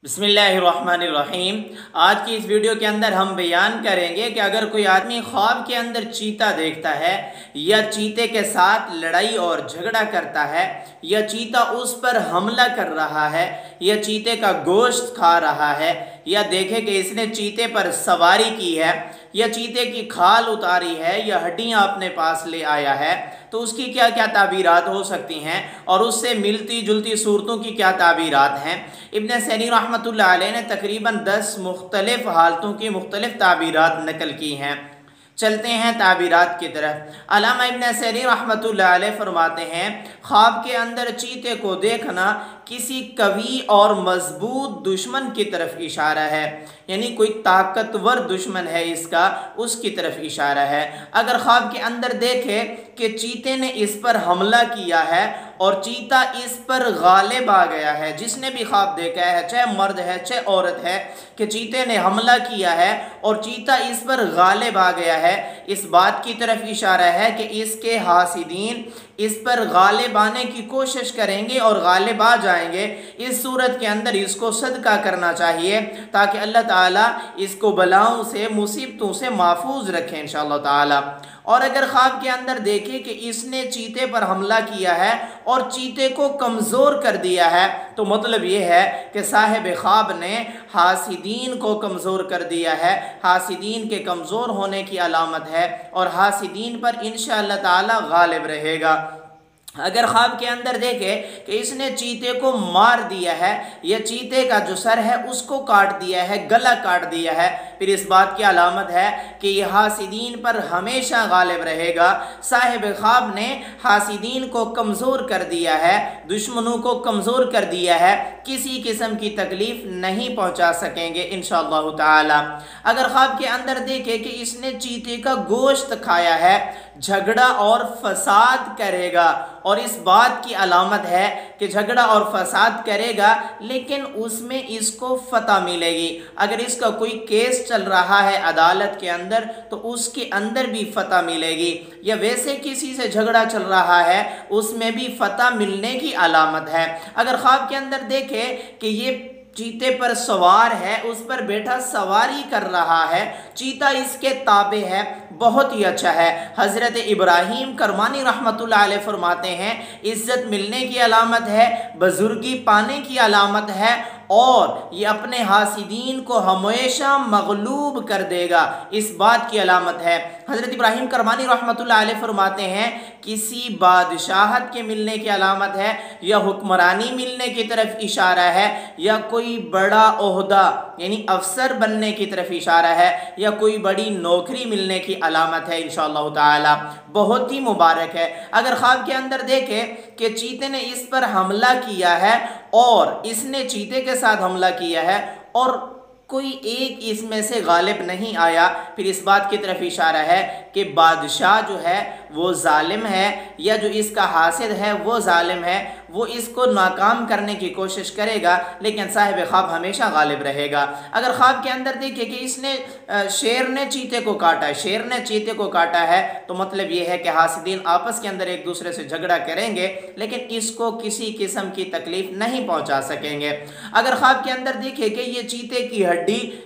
बिस्मिल्लाहिर्रहमानिर्रहीम। आज की इस वीडियो के अंदर हम बयान करेंगे कि अगर कोई आदमी ख्वाब के अंदर चीता देखता है या चीते के साथ लड़ाई और झगड़ा करता है या चीता उस पर हमला कर रहा है या चीते का गोश्त खा रहा है या देखे कि इसने चीते पर सवारी की है या चीते की खाल उतारी है या हड्डियां अपने पास ले आया है, तो उसकी क्या क्या ताबीरात हो सकती हैं और उससे मिलती जुलती सूरतों की क्या ताबीरात हैं। इब्न सैनी रहमतुल्लाह अलैह ने तकरीबन 10 मुख्तलिफ हालतों की मुख्तलिफ ताबीरात नकल की हैं। चलते हैं ताबीरात की तरफ। अल्लामा इब्न सैनी रहमतुल्लाह अलैह फरमाते हैं, ख्वाब के अंदर चीते को देखना किसी कवी और मजबूत दुश्मन की तरफ इशारा है, यानी कोई ताकतवर दुश्मन है इसका, उसकी तरफ इशारा है। अगर ख्वाब के अंदर देखे कि चीते ने इस पर हमला किया है और चीता इस पर गालिब आ गया है, जिसने भी ख्वाब देखा है चाहे मर्द है चाहे औरत है कि चीते ने हमला किया है और चीता इस पर गालिब आ गया है, इस बात की तरफ इशारा है कि इसके हासिदीन इस पर गालिब आने की कोशिश करेंगे और गालिब आ जाएंगे। इस सूरत के अंदर इसको सदका करना चाहिए ताकि अल्लाह ताला इसको बलाओं से मुसीबतों से महफूज रखे इंशाअल्लाह ताला। और अगर ख्वाब के अंदर देखे कि इसने चीते पर हमला किया है और चीते को कमज़ोर कर दिया है, तो मतलब ये है कि साहिब ख्वाब ने हासिदीन को कमज़ोर कर दिया है। हासिदीन के कमज़ोर होने की अलामत है और हासिदीन पर इंशाअल्लाह ताला गालिब रहेगा। अगर ख्वाब के अंदर देखे कि इसने चीते को मार दिया है या चीते का जो सर है उसको काट दिया है, गला काट दिया है, फिर इस बात की अलामत है कि यह हासिदीन पर हमेशा गालिब रहेगा। साहिब ख्वाब ने हासिदीन को कमज़ोर कर दिया है, दुश्मनों को कमज़ोर कर दिया है, किसी किस्म की तकलीफ़ नहीं पहुंचा सकेंगे इंशाअल्लाह ताला। अगर ख्वाब के अंदर देखे कि इसने चीते का गोश्त खाया है, झगड़ा और फसाद करेगा, और इस बात की अलामत है कि झगड़ा और फसाद करेगा लेकिन उसमें इसको फतह मिलेगी। अगर इसका कोई केस चल रहा है अदालत के अंदर तो उसके अंदर भी फतह मिलेगी, या वैसे किसी से झगड़ा चल रहा है उसमें भी फतह मिलने की अलामत है। अगर ख्वाब के अंदर देखे कि ये चीते पर सवार है, उस पर बैठा सवारी कर रहा है, चीता इसके ताबे है, बहुत ही अच्छा है। हज़रत इब्राहीम करमानी रहमतुल्लाह अलैह फरमाते हैं, इज़्ज़त मिलने की अलामत है, बुजुर्गी पाने की अलामत है और ये अपने हासिदीन को हमेशा मगलूब कर देगा, इस बात की अलामत है। हज़रत इब्राहीम करमानी रहमतुल्लाह अलैह फरमाते हैं, किसी बादशाहत के मिलने की अलामत है या हुक्मरानी मिलने की तरफ इशारा है या कोई बड़ा ओहदा यानी अफसर बनने की तरफ इशारा है या कोई बड़ी नौकरी मिलने की अलामत है इंशाअल्लाह ताला, बहुत ही मुबारक है। अगर ख्वाब के अंदर देखे कि चीते ने इस पर हमला किया है और इसने चीते के साथ हमला किया है और कोई एक इसमें से गालिब नहीं आया, फिर इस बात की तरफ इशारा है कि बादशाह जो है वो जालिम है या जो इसका हासिद है वो जालिम है, वो इसको नाकाम करने की कोशिश करेगा लेकिन साहिब ख्वाब हमेशा गालिब रहेगा। अगर ख्वाब के अंदर देखे कि इसने शेर ने चीते को काटा है, शेर ने चीते को काटा है, तो मतलब ये है कि हासिदीन आपस के अंदर एक दूसरे से झगड़ा करेंगे लेकिन इसको किसी किस्म की तकलीफ नहीं पहुंचा सकेंगे। अगर ख्वाब के अंदर देखे कि ये चीते की हड्डी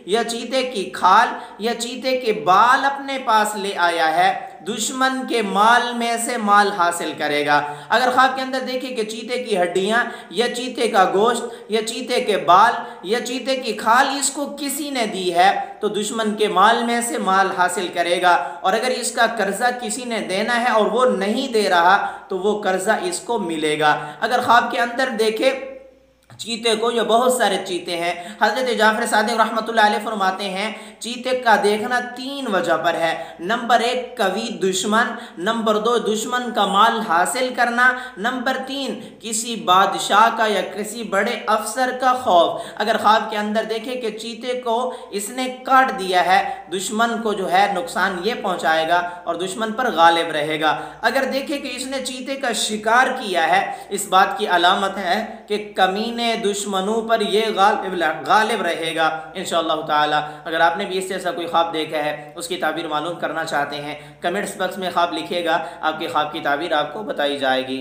या चीते की खाल या चीते के बाल अपने पास ले आया है, दुश्मन के माल में से माल हासिल करेगा। अगर ख्वाब के अंदर देखे कि चीते की हड्डियां या चीते का गोश्त या चीते के बाल या चीते की खाल इसको किसी ने दी है तो दुश्मन के माल में से माल हासिल करेगा, और अगर इसका कर्जा किसी ने देना है और वो नहीं दे रहा तो वो कर्जा इसको मिलेगा। अगर ख्वाब के अंदर देखे चीते को, या बहुत सारे चीते हैं, हज़रत जाफ़र सादिक़ रहमतुल्लाह अलैह फरमाते हैं चीते का देखना 3 वजह पर है। नंबर 1 कवी दुश्मन, नंबर 2 दुश्मन का माल हासिल करना, नंबर 3 किसी बादशाह का या किसी बड़े अफसर का खौफ। अगर ख्वाब के अंदर देखे कि चीते को इसने काट दिया है, दुश्मन को जो है नुकसान ये पहुंचाएगा और दुश्मन पर गालिब रहेगा। अगर देखे कि इसने चीते का शिकार किया है, इस बात की अलामत है कि कमीने दुश्मनों पर ये गालिब रहेगा इंशाअल्लाह ताला। अगर आपने भी इस जैसा कोई ख्वाब देखा है, उसकी ताबीर मालूम करना चाहते हैं, कमेंट्स बॉक्स में ख्वाब लिखिएगा, आपके ख्वाब की ताबीर आपको बताई जाएगी।